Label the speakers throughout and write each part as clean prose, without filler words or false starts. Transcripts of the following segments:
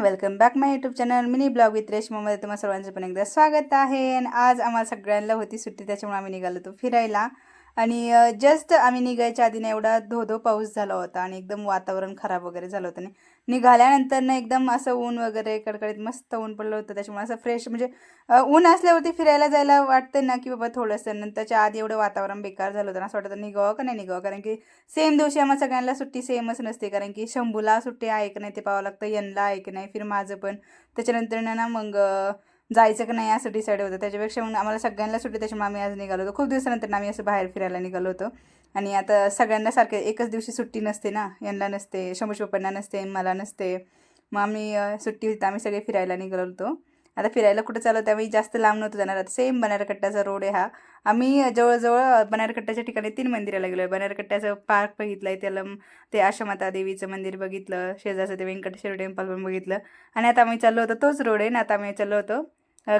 Speaker 1: Welcome back my YouTube channel mini blog with रेशमामध्ये तुम्हा सर्वांचं पण एकदा स्वागत आहे। आणि आज आम्हाला सगळ्यांना होती सुट्टी, त्याच्यामुळे आम्ही निघालो होतो फिरायला। आणि जस्ट आम्ही निघायच्या आधी एवढा धो पाऊस झाला होता आणि एकदम वातावरण खराब वगैरे झालं होतं। निघाल्यानंतर ना एकदम असं ऊन वगैरे कडकडीत मस्त ऊन पडलं होतं, त्याच्यामुळे असं फ्रेश म्हणजे ऊन असल्यावरती फिरायला जायला वाटतं ना की बाबा थोडंसं। नंतरच्या आधी एवढं वातावरण बेकार झालं होतं ना, असं वाटतं निघावं का नाही निघावं, कारण की सेम दिवशी आम्हाला सगळ्यांना सुट्टी सेमच नसते, कारण की शंभूला सुट्टी आहे की नाही ते पाहावं लागतं, यनला आहे की नाही, फिर माझं पण त्याच्यानंतर ना मग जायचं की नाही असं डिसाईड होतं। त्याच्यापेक्षा मग आम्हाला सगळ्यांना सुट्टी, त्याच्यामुळे आम्ही आज निघालो होतो। खूप दिवसानंतर आम्ही असं बाहेर फिरायला निघालो होतो। आणि आता सगळ्यांना सारखे एकच दिवशी सुट्टी नसते ना, यांना नसते, शंभूच्या पप्पांना नसते, मला नसते। मग आम्ही सुट्टी होती आम्ही सगळे फिरायला निघालो होतो। आता फिरायला कुठं चाललो त्यावेळी जास्त लांब नव्हतं जाणार, आता सेम बनारकट्टाचा रोड आहे हा। आम्ही जवळजवळ बनारकट्टाच्या ठिकाणी 3 मंदिराला गेलो आहे। बनारकट्ट्याचं पार्क बघितलं आहे, त्याला ते आशामाता देवीचं मंदिर बघितलं, शेजारचं ते व्यंकटेश्वर टेम्पल पण बघितलं। आणि आता आम्ही चाललो होतो, तोच रोड आहे ना, आता आम्ही चाललो होतो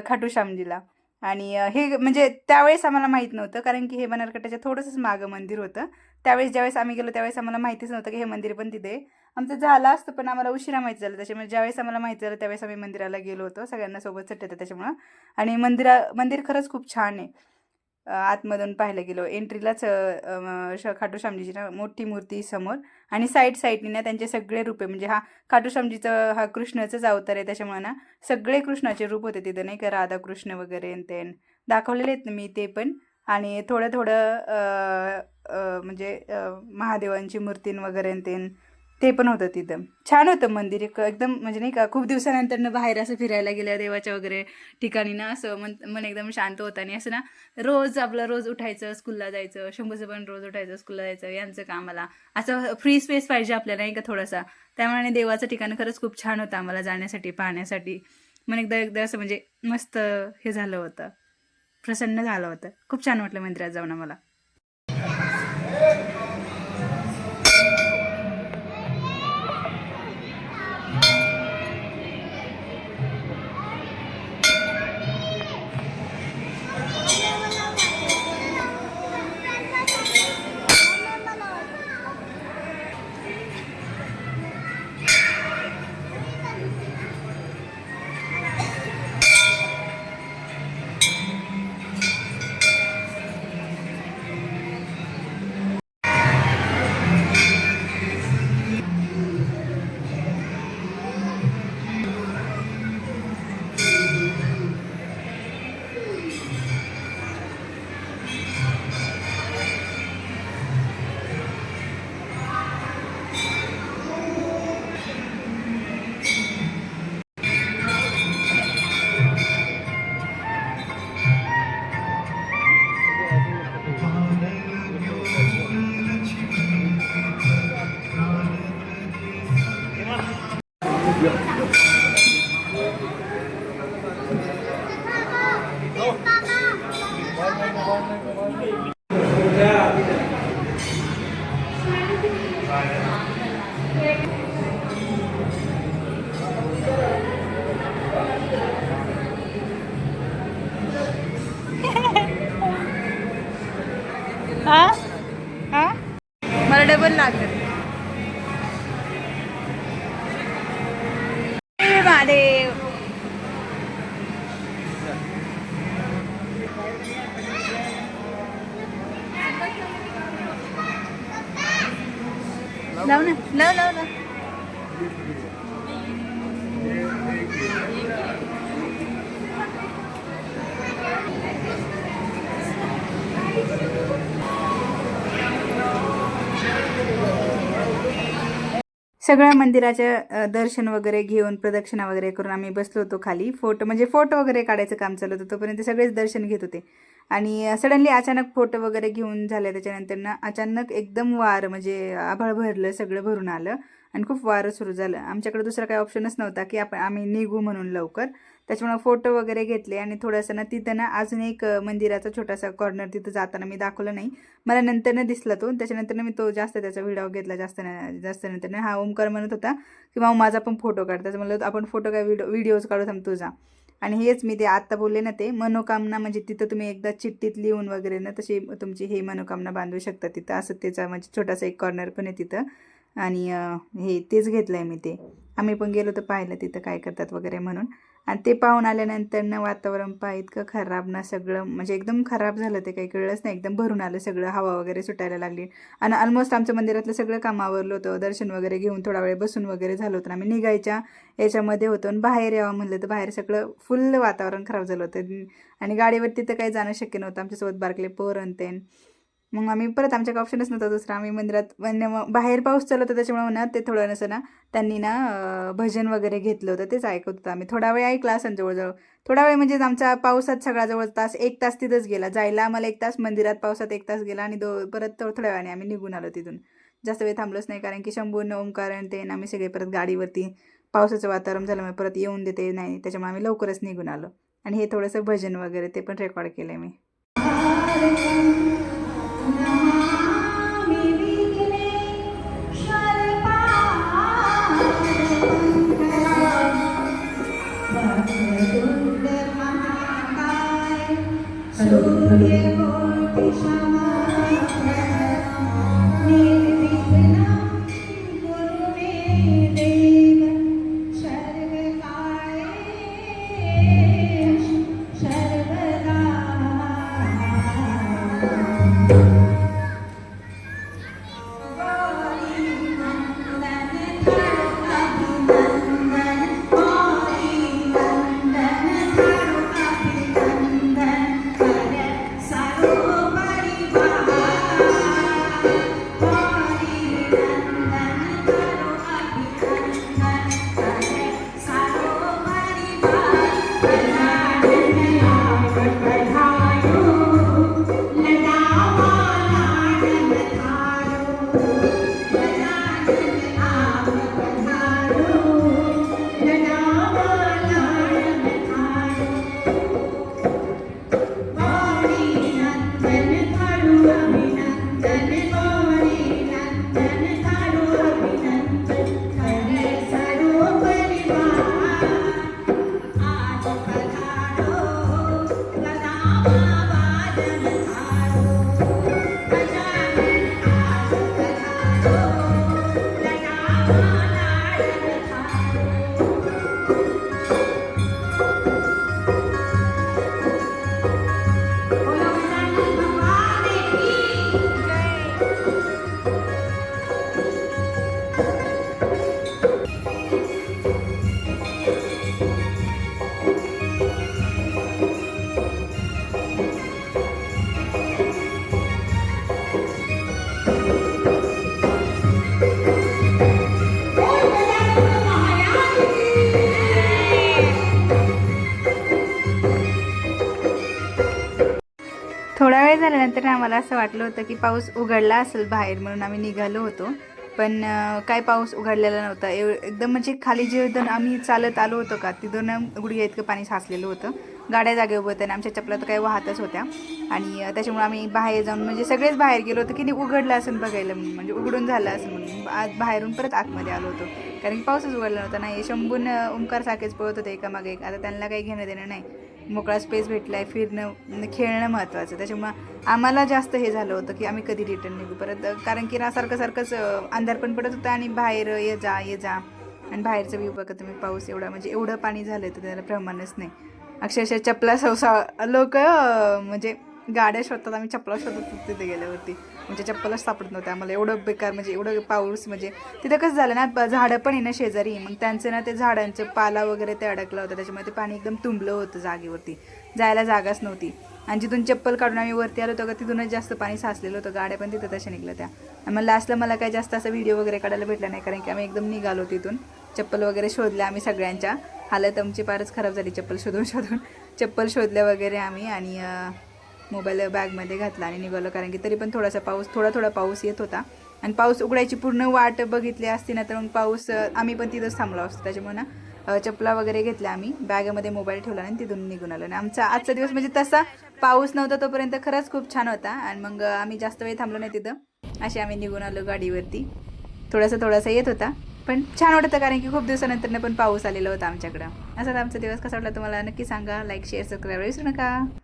Speaker 1: खाटू श्यामजीला। आणि हे म्हणजे त्यावेळेस आम्हाला माहीत नव्हतं, कारण की हे बनारकट्ट्याच्या थोडंसंच मागं मंदिर होतं। त्यावेळेस ज्यावेळेस आम्ही गेलो त्यावेळेस आम्हाला माहितीच नव्हतं की हे मंदिर पण तिथे आहे। आमचं झालं असतं पण आम्हाला उशिरा माहिती झालं, त्याच्यामुळे ज्यावेळेस आम्हाला माहिती झालं त्यावेळेस आम्ही मंदिराला गेलो होतो सगळ्यांना सोबत सुट्टी होतं त्याच्यामुळं। आणि मंदिर खरंच खूप छान आहे। आतमधून पाहायला गेलो एंट्रीलाच खाटू श्यामजीची ना मोठी मूर्ती समोर, आणि साईडनी ना त्यांचे सगळे रूप आहे, म्हणजे हा खाटू श्यामजीचं हा कृष्णाचाच अवतार आहे, त्याच्यामुळे ना सगळे कृष्णाचे रूप होते तिथं, नाही का, राधा कृष्ण वगैरे ते दाखवलेले आहेत ना मी ते पण। आणि थोडं थोडं म्हणजे महादेवांची मूर्ती वगैरे ते पण होतं तिथं। छान होतं मंदिर एकदम, म्हणजे नाही का, खूप दिवसानंतर बाहेर असं फिरायला गेल्या देवाच्या वगैरे ठिकाणी ना, असं मन एकदम शांत होतं। आणि असं ना रोज उठायचं स्कूलला जायचं, शंभूचं पण रोज उठायचं स्कूलला जायचं, यांचं कामाला असं फ्री स्पेस पाहिजे आपल्याला, नाही का, थोडासा। त्यामुळे देवाचं ठिकाण खरंच खूप छान होतं आम्हाला जाण्यासाठी पाहण्यासाठी। मन एकदा असं म्हणजे मस्त हे झालं होतं, प्रसन्न झालं होतं, खूप छान वाटलं मंदिरात जाऊन आम्हाला। मला डबल लागलं महादेव। लाव ना, लाव। सगळ्या मंदिराच्या दर्शन वगैरे घेऊन प्रदक्षिणा वगैरे करून आम्ही बसलो होतो खाली, फोटो वगैरे काढायचं काम चालू होतं, तोपर्यंत सगळेच दर्शन घेत होते। आणि सडनली अचानक फोटो वगैरे घेऊन झाले, त्याच्यानंतर ना अचानक एकदम वार, म्हणजे आभाळ भरलं, सगळं भरून आलं आणि खूप वारं सुरू झालं। आमच्याकडे दुसरा काही ऑप्शनच नव्हता की आम्ही निघू म्हणून लवकर, त्याच्यामुळे फोटो वगैरे घेतले। आणि थोडंसं ना तिथं ना अजून एक मंदिराचा छोटासा कॉर्नर तिथं जाताना मी दाखवलं नाही, मला नंतर दिसला तो, त्याच्यानंतर मी तो जास्त त्याचा व्हिडिओ घेतला जास्त नंतर हा ओमकार म्हणत होता की मग माझा पण फोटो काढ, त्याचं म्हणलं आपण फोटो काय व्हिडिओज काढू थांब तुझा। आणि हेच मी ते आत्ता बोलले ना, ते मनोकामना, म्हणजे तिथं तुम्ही एकदा चिठ्ठीत लिहून वगैरे ना तशी तुमची हे मनोकामना बांधू शकता तिथं, असं त्याचा म्हणजे छोटासा एक कॉर्नर पण आहे तिथं। आणि हे तेच घेतलं आहे मी. ते आम्ही पण गेलो तर पाहिलं तिथं काय करतात वगैरे म्हणून. आणि ते पाहून आल्यानंतर ना वातावरण पहा इतकं खराब ना, सगळं म्हणजे एकदम खराब झालं. ते काही कळलंच नाही, एकदम भरून आलं सगळं, हवा वगैरे सुटायला लागली. आणि ऑलमोस्ट आमचं मंदिरातलं सगळं काम आवरलं होतं. दर्शन वगैरे घेऊन थोडा वेळ बसून वगैरे झालं होतं. आम्ही निघायच्या याच्यामध्ये होतो आणि बाहेर यावं म्हणलं तर बाहेर सगळं फुल वातावरण खराब झालं होतं. आणि गाडीवरती तर काही जाणं शक्य नव्हतं, आमच्यासोबत बारकले पोरं ते. मग आम्ही परत आमच्या ऑप्शनच नव्हता दुसरा. आम्ही मंदिरात म्हणजे बाहेर पाऊस चालू होता त्याच्यामुळे म्हणा ते थोडं नसं ना त्यांनी ना भजन वगैरे घेतलं होतं, तेच ऐकत होतं आम्ही. थोडा वेळ ऐकला असं जवळजवळ. थोडा वेळ म्हणजे आमचा पावसात सगळा जवळ तास 1 तास तिथंच गेला. जायला आम्हाला 1 तास, मंदिरात पावसात 1 तास गेला आणि परत थोड्या वेळाने आम्ही निघून आलो तिथून. जास्त वेळ थांबलोच नाही, कारण की शंभून ओंकार आणि ते आम्ही सगळे परत गाडीवरती पावसाचं वातावरण झाल्यामुळे परत येऊन देते नाही, त्याच्यामुळे आम्ही लवकरच निघून आलो. आणि हे थोडंसं भजन वगैरे ते पण रेकॉर्ड केलं मी. थोडा वेळ झाल्यानंतर आम्हाला असं वाटलं होतं की पाऊस उघडला असेल बाहेर, म्हणून आम्ही निघालो होतो. पण काय पाऊस उघडलेला नव्हता. एकदम म्हणजे खाली जे आम्ही चालत आलो होतो का तिथून गुडघ्या इतकं पाणी साचलेलं होतं. गाड्या जागेवर होत्या आणि आमच्या चपला तर काही वाहतच होत्या. आणि त्याच्यामुळे आम्ही बाहेर जाऊन म्हणजे सगळेच बाहेर गेलो होतो की उघडलं असेल बघायला, म्हणजे उघडून झालं असेल म्हणून आज बाहेरून परत आतमध्ये आलो होतो, कारण की पाऊसच उघडला नव्हता. नाही, शंभून ओंकार सारखेच पळत होते एकामागे एक. आता त्यांना काही घेणं देणं नाही, मोकळा स्पेस भेटला आहे, फिरणं खेळणं महत्त्वाचं. त्याच्यामुळं आम्हाला जास्त हे झालं होतं की आम्ही कधी रिटर्न निघू परत, कारण की ना सारखंच अंधार पण पडत होतं आणि बाहेर ये जा आणि बाहेरचं व्ह्यू बघा तुम्ही. पाऊस एवढा म्हणजे एवढं पाणी झालं तर त्याला प्रमाणच नाही. अक्षरशः चपला लोक म्हणजे गाड्या शोधतात, आम्ही चपला शोधत होतो तिथे गेल्यावरती, म्हणजे चप्पलच सापडत नव्हते आम्हाला. एवढं बेकार म्हणजे एवढं पाऊस. म्हणजे तिथं कसं झालं ना, झाडं पण आहे ना शेजारी, मग त्यांचं ना ते झाडांचं पाला वगैरे ते अडकलं होतं, त्याच्यामुळे ते पाणी एकदम तुंबलं होतं जागेवरती, जायला जागाच नव्हती. आणि जिथून चप्पल काढून आम्ही वरती आलो होतो का तिथूनच जास्त पाणी साचलेलं होतं. गाड्या पण तिथं तशा निघल्या त्या. आणि मग लास्टला मला काही जास्त असं व्हिडिओ वगैरे काढायला भेटला नाही, कारण की आम्ही एकदम निघालो तिथून. चप्पल वगैरे शोधल्या आम्ही सगळ्यांच्या, हालत आमची फारच खराब झाली चप्पल शोधून चप्पल शोधल्या वगैरे आम्ही. आणि मोबाईल बॅगमध्ये घातला आणि निघालो, कारण की तरी पण थोडासा पाऊस थोडा पाऊस येत होता. आणि पाऊस उघडायची पूर्ण वाट बघितली असती ना तर मग पाऊस आम्ही पण तिथंच थांबलो असतो. त्याच्यामुळे ना चपला वगैरे घेतल्या आम्ही, बॅगमध्ये मोबाईल ठेवला आणि तिथून निघून आलो. आणि आमचा आजचा दिवस म्हणजे तसा पाऊस नव्हता तोपर्यंत खरंच खूप छान होता. आणि मग आम्ही जास्त वेळ थांबलो नाही तिथं, असे आम्ही निघून आलो गाडीवरती. थोडासा येत होता पण छान वाटतं, कारण की खूप दिवसानंतर पण पाऊस आलेला होता आमच्याकडं. असाच आमचा दिवस कसा वाटला तुम्हाला नक्की सांगा. लाईक शेअर सबस्क्राईब विसरू नका.